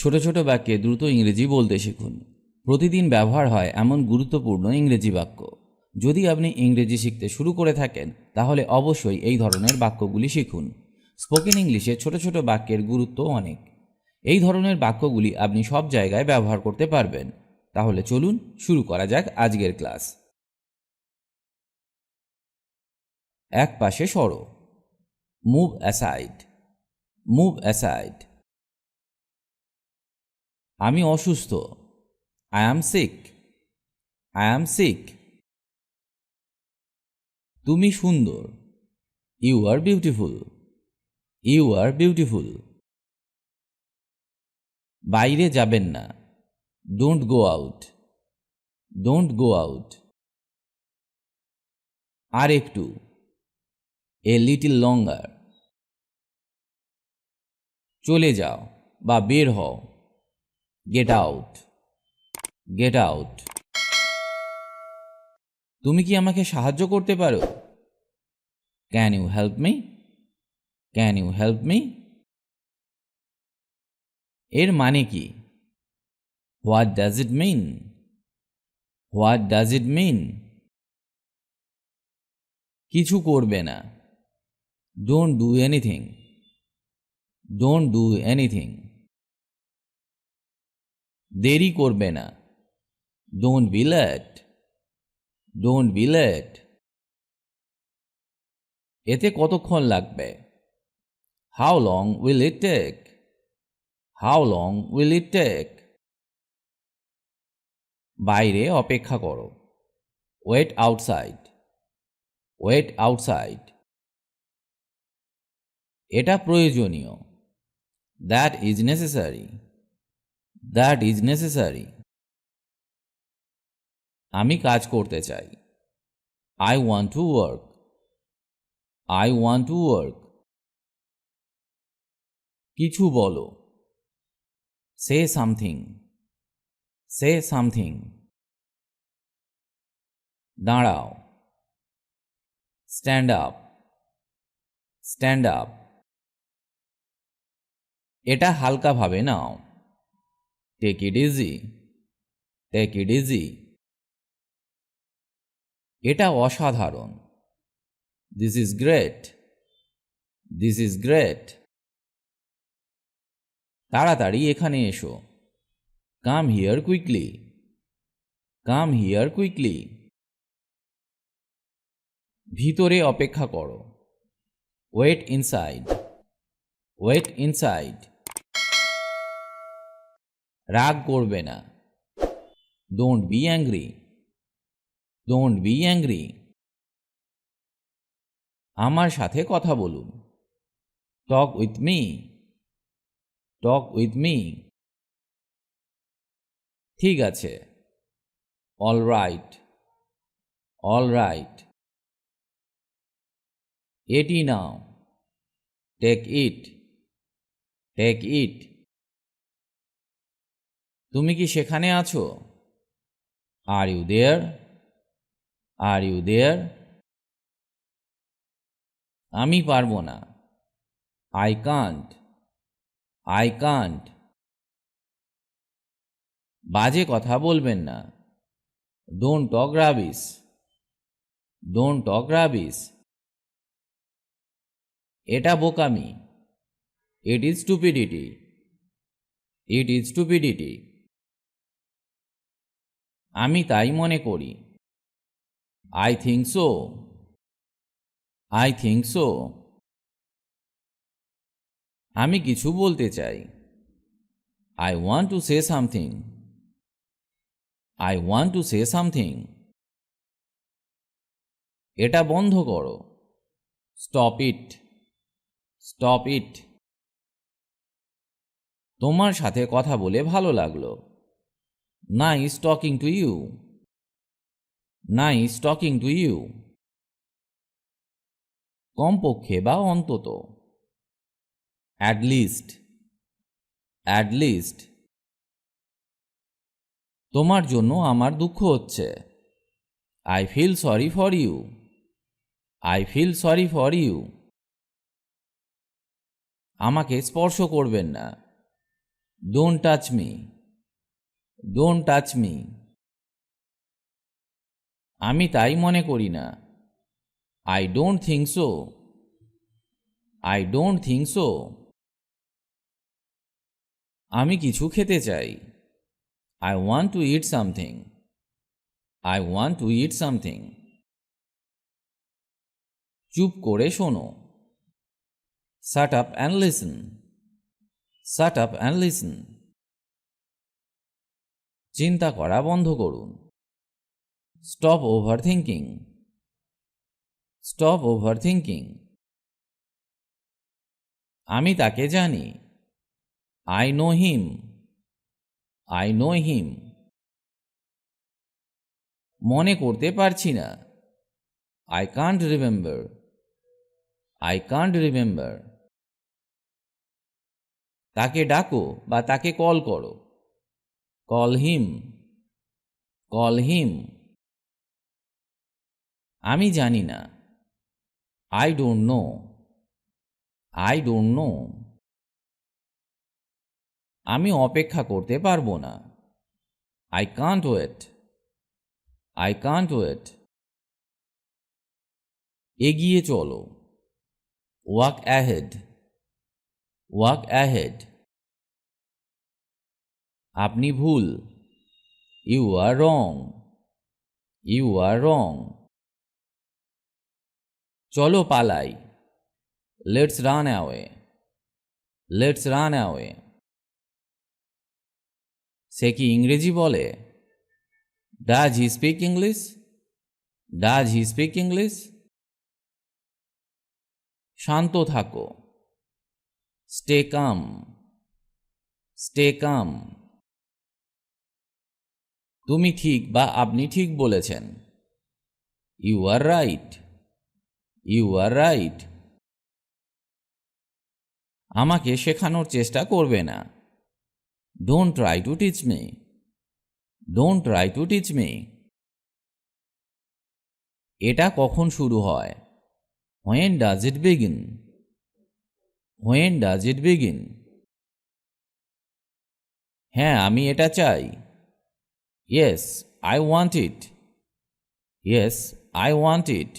ছোট ছোট বাক্যে দ্রুত ইংরেজি বলতে শিখুন। প্রতিদিন ব্যবহার হয় এমন গুরুত্বপূর্ণ ইংরেজি বাক্য। যদি আপনি ইংরেজি শিখতে শুরু করে থাকেন তাহলে অবশ্যই এই ধরনের বাক্যগুলি শিখুন। স্পোকেন ইংলিশে ছোট ছোট বাক্যের গুরুত্ব অনেক। এই ধরনের বাক্যগুলি আপনি সব জায়গায় ব্যবহার করতে পারবেন। তাহলে চলুন শুরু করা যাক আজকের ক্লাস। এক পাশে সরো। Move aside, move aside. আমি অসুস্থ। I am sick, I am sick. তুমি সুন্দর। You are beautiful, you are beautiful. বাইরে যাবেন না। Don't go out, don't go out. আর একটু। A little longer. চলে যাও বা বের হও। Get out, get out. তুমি কি আমাকে সাহায্য করতে পারো? Can you help me, can you help me. এর মানে কি? What does it mean, what does it mean. কিছু করবে না। Don't do anything, don't do anything. দেরি করবে না। Don't be late, don't be late. এতে কতক্ষণ লাগবে? How long will it take, how long will it take. বাইরে অপেক্ষা করো। Wait outside, wait outside. এটা প্রয়োজনীয়। That is necessary, that is necessary. আমি কাজ করতে চাই। I want to work, I want to work. কিছু বলো। Say something, say something. দাঁড়াও। Stand up, stand up. এটা হালকাভাবে নাও। Take it easy, take it easy. এটা অসাধারণ। This is great, this is great. তাড়াতাড়ি এখানে এসো। Come here quickly, come here quickly. ভিতরে অপেক্ষা করো। Wait inside, wait inside. রাগ করবে না। Don't be angry, don't be angry. আমার সাথে কথা বলুন। Talk with me, talk with me. ঠিক আছে। All right, all right. এটি নাও। Take it, take it. তুমি কি সেখানে আছো? Are you there, are you there. আমি পারবো না। I can't, I can't. বাজে কথা বলবেন না। Don't talk rubbish, don't talk rubbish. এটা বোকামি। It is stupidity, it is stupidity. আমি তাই মনে করি। I think so, I think so. আমি কিছু বলতে চাই। I want to say something, I want to say something. এটা বন্ধ করো। Stop it, stop it. তোমার সাথে কথা বলে ভালো লাগলো। Nice talking to you, nice talking to you. কমপক্ষে বা অন্তত। At least, at least. তোমার জন্য আমার দুঃখ হচ্ছে। I feel sorry for you, I feel sorry for you. আমাকে স্পর্শ করবেন না। Don't touch me, don't touch me. আমি তাই মনে করি না। I don't think so, I don't think so. আমি কিছু খেতে চাই। I want to eat something, I want to eat something. চুপ করে শোনো। Shut up and listen, shut up and listen. চিন্তা করা বন্ধ করুন। Stop over thinking, stop over thinking. আমি তাকে জানি। I know him, I know him. মনে করতে পারছি না। I can't remember, I can't remember. তাকে ডাকো বা তাকে কল করো। Call him, call him. আমি জানি না। I don't know, I don't know. আমি অপেক্ষা করতে পারবো না। I can't wait, I can't wait. এগিয়ে চলো। Walk ahead, walk ahead. আপনি ভুল। You are wrong, you are wrong. চলো পালাই। Let's run away, let's run away. সে কি ইংরেজি বলে? Does he speak English, does he speak English. শান্ত থাকো। Stay calm, stay calm. তুমি ঠিক বা আপনি ঠিক বলেছেন। You are right, you are right. আমাকে শেখানোর চেষ্টা করবে না। Don't try to teach me, don't try to teach me. এটা কখন শুরু হয়? When does it begin, when does it begin. হ্যাঁ আমি এটা চাই। Yes I want it, yes I want it.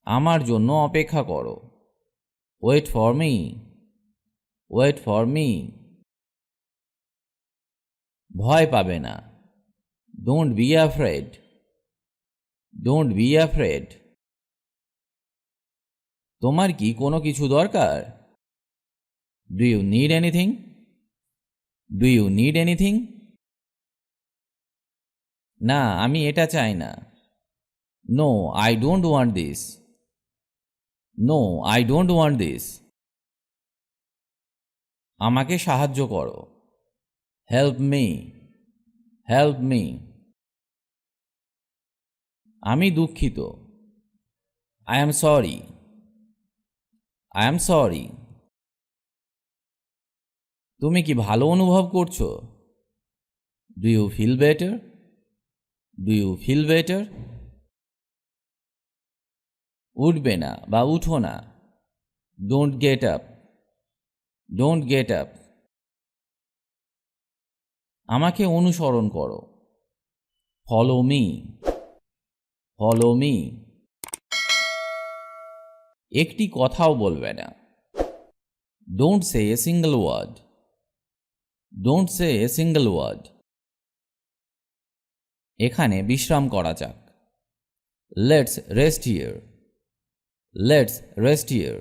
আমার জন্য অপেক্ষা করো। Wait for me, wait for me. ভয় পাবে না। Don't be afraid, don't be afraid. তোমার কি কোনো কিছু দরকার? Do you need anything, do you need anything. না আমি এটা চাই না। No I don't want this, no I don't want this. আমাকে সাহায্য করো। Help me, help me. আমি দুঃখিত। I am sorry, I am sorry. তুমি কি ভালো অনুভব করছো? Do you feel better, do you feel better. উঠবে না বা উঠো না। Don't get up, don't get up. আমাকে অনুসরণ করো। Follow me, follow me. একটি কথাও বলবে না। Don't say a single word, don't say a single word. এখানে বিশ্রাম করা যাক। Let's rest here, let's rest here.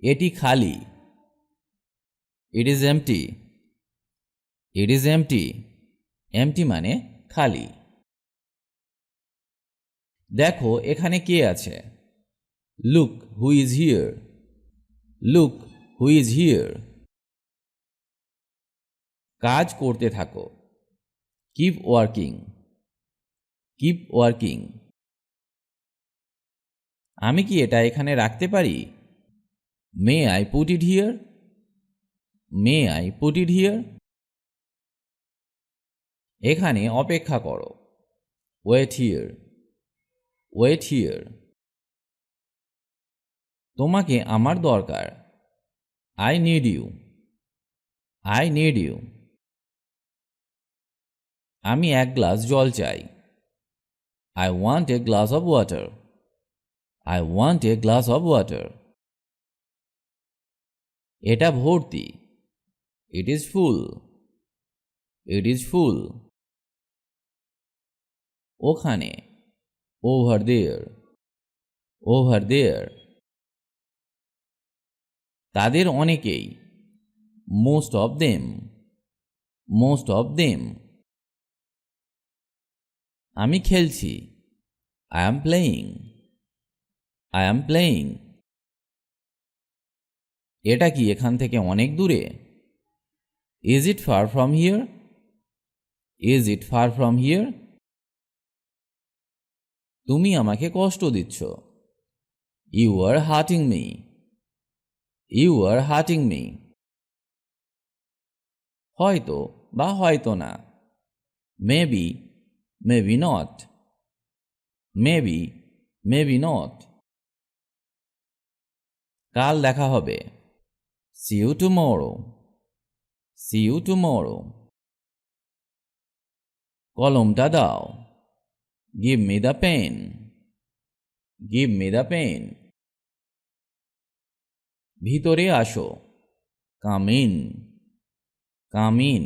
এটি খালি। ইট is empty, it is empty. Empty মানে খালি। দেখো এখানে কে আছে? Look who is here, look who is here. কাজ করতে থাকো। Keep working, keep working. আমি কি এটা এখানে রাখতে পারি? May I put it here, may I put it here. এখানে অপেক্ষা করো। Wait here, wait here. তোমাকে আমার দরকার। I need you. I need you. আমি এক গ্লাস জল চাই। I want a glass of water. I want a glass of water. এটা ভর্তি। It is full. It is full. ওখানে। Over there. Over there. তাদের অনেকেই। Most of them. Most of them. আমি খেলছি। I am playing. I am playing. এটা কি এখান থেকে অনেক দূরে? Is it far from here? Is it far from here? তুমি আমাকে কষ্ট দিচ্ছ। You are hurting me. You are hurting me. হয়তো বা হয়তো না। Maybe, maybe not. Maybe, maybe not. কাল দেখা হবে। See you tomorrow. See you tomorrow. কলমটা দাও। Give me the pen. Give me the pen. ভিতরে আসো। Come in. Come in.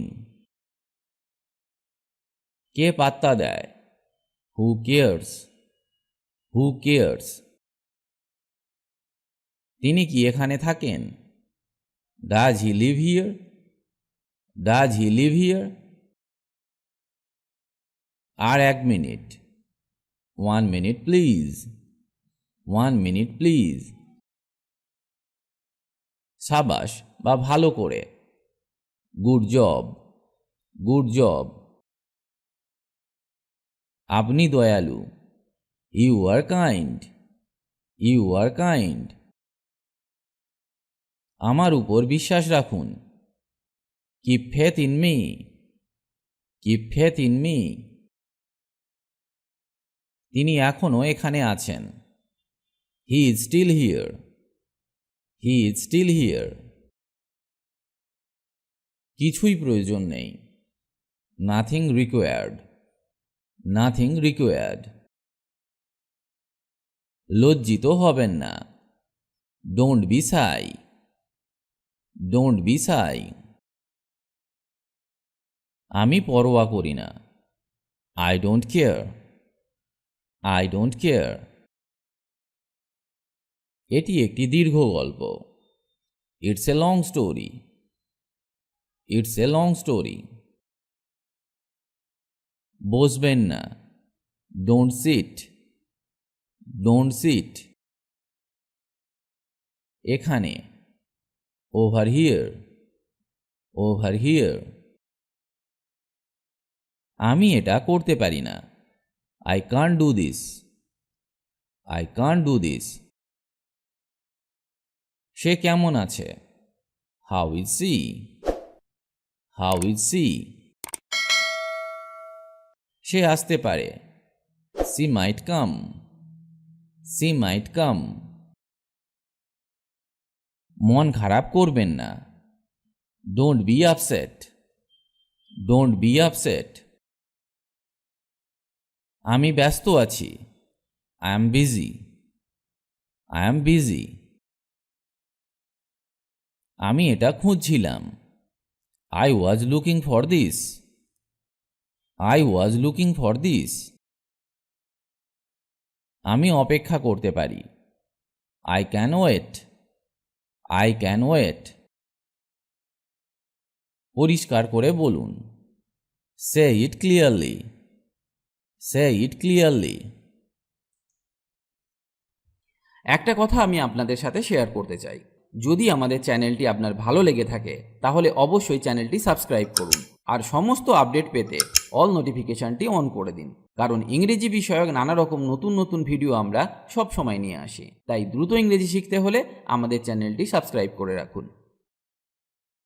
কে পাত্তা দেয়? Who cares? Who cares? তিনি কি এখানে থাকেন? Does he live here? Does he live here? আর এক minute. 1 minute please. 1 minute please. সাবাস বা ভালো করে। Good job. Good job. আপনি দয়ালু। You are kind. You are kind. আমার উপর বিশ্বাস রাখুন। Keep faith in me. Keep faith in me. তিনি এখনো এখানে আছেন। He is still here. He is still here. কিছুই প্রয়োজন নেই। Nothing required. Nothing required. লজ্জিত হবেন না। Don't be shy. Don't be shy. আমি পরোয়া করি না। I don't care. I don't care. এটি একটি দীর্ঘ গল্প। It's a long story. It's a long story. বসবেন না। Don't sit. Don't sit. এখানে। Over here. Over here. আমি এটা করতে পারি না। I can't do this. I can't do this. সে কেমন আছে? How is she? How is she? সে আসতে পারে। She might come. She might come. মন খারাপ করবেন না। Don't be upset. Don't be upset. আমি ব্যস্ত আছি। I am busy. I am busy. আমি এটা খুঁজছিলাম। I was looking for this. I was looking for this. আমি অপেক্ষা করতে পারি। I can wait. I can wait. পরিষ্কার করে বলুন। Say it clearly. Say it clearly. একটা কথা আমি আপনাদের সাথে শেয়ার করতে চাই। যদি আমাদের চ্যানেলটি আপনার ভালো লেগে থাকে তাহলে অবশ্যই চ্যানেলটি সাবস্ক্রাইব করুন আর সমস্ত আপডেট পেতে অল নোটিফিকেশনটি অন করে দিন, কারণ ইংরেজি বিষয়ক নানা রকম নতুন নতুন ভিডিও আমরা সব সময় নিয়ে আসি। তাই দ্রুত ইংরেজি শিখতে হলে আমাদের চ্যানেলটি সাবস্ক্রাইব করে রাখুন।